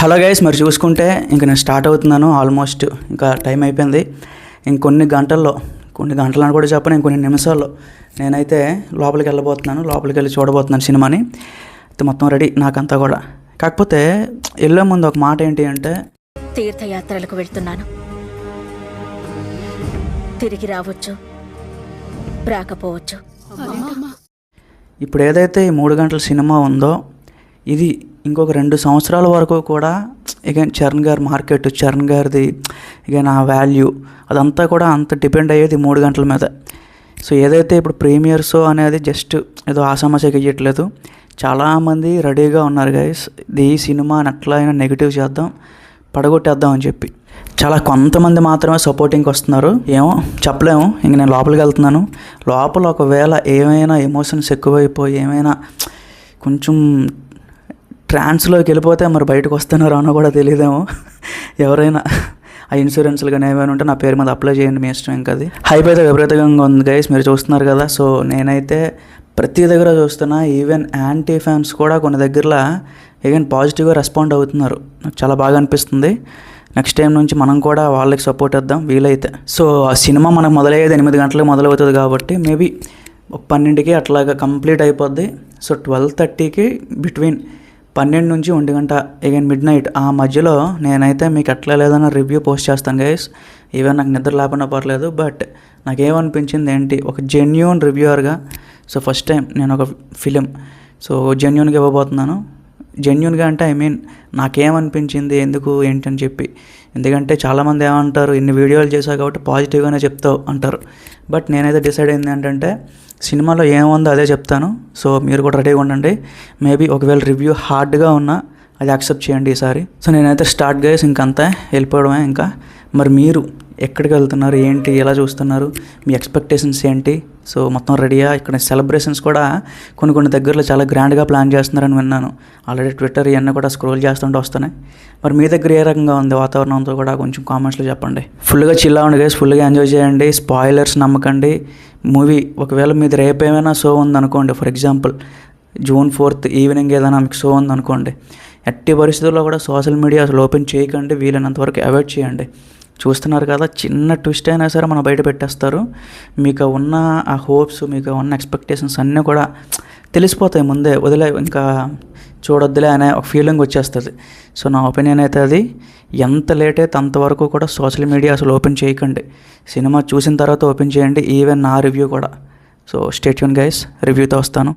Hello guys, మరి చూసుకుంటే ఇంక నేను స్టార్ట్ అవుతున్నాను. ఆల్మోస్ట్ ఇంకా టైం అయిపోయింది. ఇంకొన్ని గంటలను కూడా చెప్పను, ఇంకొన్ని నిమిషాల్లో నేనైతే లోపలికి వెళ్ళబోతున్నాను. లోపలికి వెళ్ళి చూడబోతున్నాను సినిమాని. మొత్తం రెడీ నాకంతా కూడా. కాకపోతే వెళ్ళే ముందు ఒక మాట ఏంటి అంటే, తీర్థయాత్రలకు వెళ్తున్నాను, తిరిగి రావచ్చు, రాకపోవచ్చు. ఇప్పుడు ఏదైతే ఈ 3 గంటల సినిమా ఉందో ఇది ఇంకొక 2 సంవత్సరాల వరకు కూడా ఇక చరణ్ గారి మార్కెట్, చరణ్ గారిది ఇక నా వాల్యూ అదంతా కూడా అంత డిపెండ్ అయ్యేది 3 గంటల మీద. సో ఏదైతే ఇప్పుడు ప్రీమియర్ షో అనేది జస్ట్ ఏదో ఆసామాసాగా ఇవ్వట్లేదు. చాలామంది రెడీగా ఉన్నారు గైస్, ఈ సినిమాని ఎట్లా అయినా నెగిటివ్ చేద్దాం, పడగొట్టేద్దాం అని చెప్పి. చాలా కొంతమంది మాత్రమే సపోర్టింగ్కి వస్తున్నారు. ఏమో చెప్పలేము. ఇంక నేను లోపలికి వెళ్తున్నాను. లోపల ఒకవేళ ఏమైనా ఎమోషన్స్ ఎక్కువైపోయి ఏమైనా కొంచెం ట్రాన్స్లోకి వెళ్ళిపోతే మరి బయటకు వస్తున్నారో అన్న కూడా తెలియదేమో. ఎవరైనా ఆ ఇన్సూరెన్స్లు కానీ ఏమైనా ఉంటే నా పేరు మీద అప్లై చేయండి, మీ ఇష్టం. ఇంకా అది హైప్ అయితే విపరీతంగా ఉంది గైస్, మీరు చూస్తున్నారు కదా. సో నేనైతే ప్రతి దగ్గర చూస్తున్నా, ఈవెన్ యాంటీ ఫ్యాన్స్ కూడా కొన్ని దగ్గరలో ఈవెన్ పాజిటివ్గా రెస్పాండ్ అవుతున్నారు. నాకు చాలా బాగా అనిపిస్తుంది. నెక్స్ట్ టైం నుంచి మనం కూడా వాళ్ళకి సపోర్ట్ ఇద్దాం వీలైతే. సో ఆ సినిమా మనకు మొదలయ్యేది 8 గంటలకు మొదలవుతుంది కాబట్టి మేబీ ఒక 12కి అట్లాగా కంప్లీట్ అయిపోద్ది. సో 12:30కి బిట్వీన్ 12 నుంచి 1 గంట అగైన్ మిడ్ నైట్ ఆ మధ్యలో నేనైతే మీకు ఎట్లా లేదన్న రివ్యూ పోస్ట్ చేస్తాను గైస్. ఈవెన్ నాకు నిద్ర లేకుండా పర్లేదు. బట్ నాకేమనిపించింది ఏంటి, ఒక జెన్యూన్ రివ్యూవర్గా. సో ఫస్ట్ టైం నేను ఒక ఫిలిం జెన్యూన్గా ఇవ్వబోతున్నాను. జెన్యూన్గా అంటే నాకేమనిపించింది, ఎందుకు ఏంటి అని చెప్పి. ఎందుకంటే చాలామంది ఏమంటారు, ఇన్ని వీడియోలు చేశావు కాబట్టి పాజిటివ్గానే చెప్తావు అంటారు. బట్ నేనైతే డిసైడ్ అయింది ఏంటంటే సినిమాలో ఏముందో అదే చెప్తాను. సో మీరు కూడా రెడీగా ఉండండి. మేబీ ఒకవేళ రివ్యూ హార్డ్గా ఉన్నా అది యాక్సెప్ట్ చేయండి ఈసారి. సో నేనైతే స్టార్ట్ గైస్, ఇంకంతా వెళ్ళిపోవడమే. ఇంకా మరి మీరు ఎక్కడికి వెళ్తున్నారు, ఏంటి, ఎలా చూస్తున్నారు, మీ ఎక్స్పెక్టేషన్స్ ఏంటి? సో మొత్తం రెడీయా? ఇక్కడ సెలబ్రేషన్స్ కూడా కొన్ని దగ్గరలో చాలా గ్రాండ్గా ప్లాన్ చేస్తున్నారని విన్నాను. ఆల్రెడీ ట్విట్టర్ ఇవన్నీ కూడా స్క్రోల్ చేస్తుంటే వస్తున్నాయి. మరి మీ దగ్గర ఏ రకంగా ఉంది వాతావరణంతో కూడా కొంచెం కామెంట్స్లో చెప్పండి. ఫుల్గా చిల్ అవ్వండి గైస్, ఫుల్గా ఎంజాయ్ చేయండి. స్పాయిలర్స్ నమ్మకండి. మూవీ ఒకవేళ మీది రేపు ఏమైనా షో ఉందనుకోండి, for example June 4th evening ఏదైనా మీకు షో ఉందనుకోండి, ఎట్టి పరిస్థితుల్లో కూడా సోషల్ మీడియా అసలు ఓపెన్ చేయకండి, వీలైనంతవరకు అవాయిడ్ చేయండి. చూస్తున్నారు కదా, చిన్న ట్విస్ట్ అయినా సరే మనం బయట పెట్టేస్తారు. మీకు ఉన్న ఆ హోప్స్, మీకు ఉన్న ఎక్స్పెక్టేషన్స్ అన్నీ కూడా తెలిసిపోతాయి ముందే. వదిలే, ఇంకా చూడొద్దులే అనే ఒక ఫీలింగ్ వచ్చేస్తుంది. సో నా ఒపీనియన్ అయితే అది, ఎంత లేట్ అయితే అంతవరకు కూడా సోషల్ మీడియా అసలు ఓపెన్ చేయకండి. సినిమా చూసిన తర్వాత ఓపెన్ చేయండి, ఈవెన్ నా రివ్యూ కూడా. సో స్టే ట్యూన్ గైస్, రివ్యూతో వస్తాను.